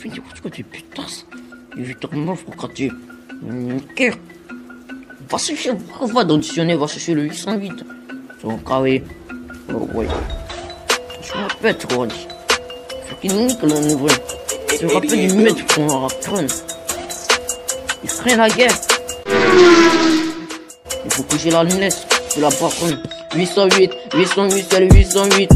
Putain, pourquoi tu putasse? Il vit tellement frocaté. Ok. Va chercher, va auditionner, va chercher le 808. C'est un carré. Oh, ouais. Je me rappelle, trop. Faut qu'il nique le niveau. Je me rappelle du maître qu'on aura prendre. Il freine la guerre. Il faut coucher la lunette. Je la par contre. 808, 808, c'est le 808.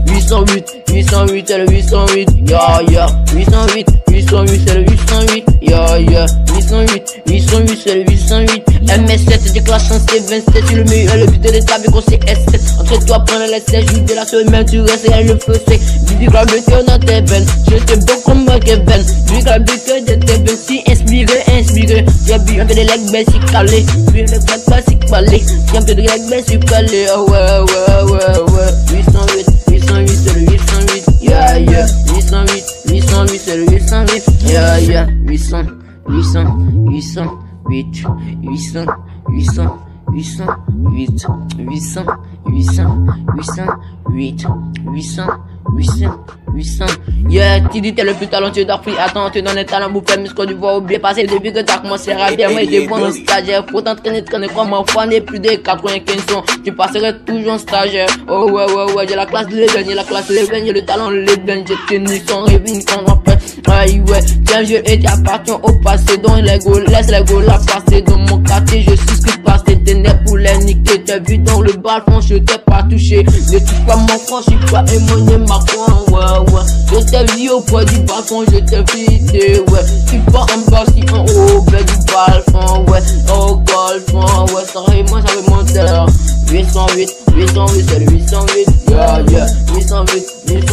808, 808, c'est le 808. Ya, ya. 808, 808, c'est le 808. Ya, ya. 808, 808, c'est le 808. MS7, déclenche en C27. Tu le meilleur, le but de l'état, vu qu'on c'est S7. Entre toi, prendre les 16 jours de la semaine, tu restes et le feu sec. Vivi grave le cœur dans tes veines. Je te bon comme Kevin. Vivi grave le cœur de tes veines. Si inspiré, inspiré. J'ai vu un peu de legs, ben si calé. Puis le crack, pas si calé. J'ai un peu de legs, ben si calé. Ouais. 808, 808, c'est le 808. Yeah, yeah. 808, 808, c'est le 808. Yeah, yeah. 800, 800, 800, 8, 800, 800, 800, 8, 800, 800, 800, 8, 800, 800, 800. Yeah, tu dis t'es le plus talentueux d'Afrique. Attends, tu donnes les talents pour faire mes scores du voix oublier passer depuis que t'as commencé à bien. Moi, j'étais bon en stagiaire. Faut t'entraîner, traîner comme un fan et plus de 95 ans. Tu passerais toujours en stagiaire. Oh, ouais, j'ai la classe de l'Eden, j'ai la classe de l'Eden, j'ai le talent de l'Eden. J'ai tenu son rêve, qu'on rappelle. Aïe, ouais, tiens, je et t'appartiens au passé. Donc, les go, laisse les go la passer dans mon quartier. Je suis ce qui passe, t'es né pour les niquer. T'es vu dans le balcon, je t'ai pas touché. Ne touche pas mon front, je suis pas émoné, ma coin, ouais. Je t'ai vu au poids du balcon, je t'ai vidé, ouais. Tu pas en bas, si en haut, bleu du balcon, ouais. Oh, golfon, ouais, ça remonte là. 808, 808, c'est le 808, yeah. 808, 808,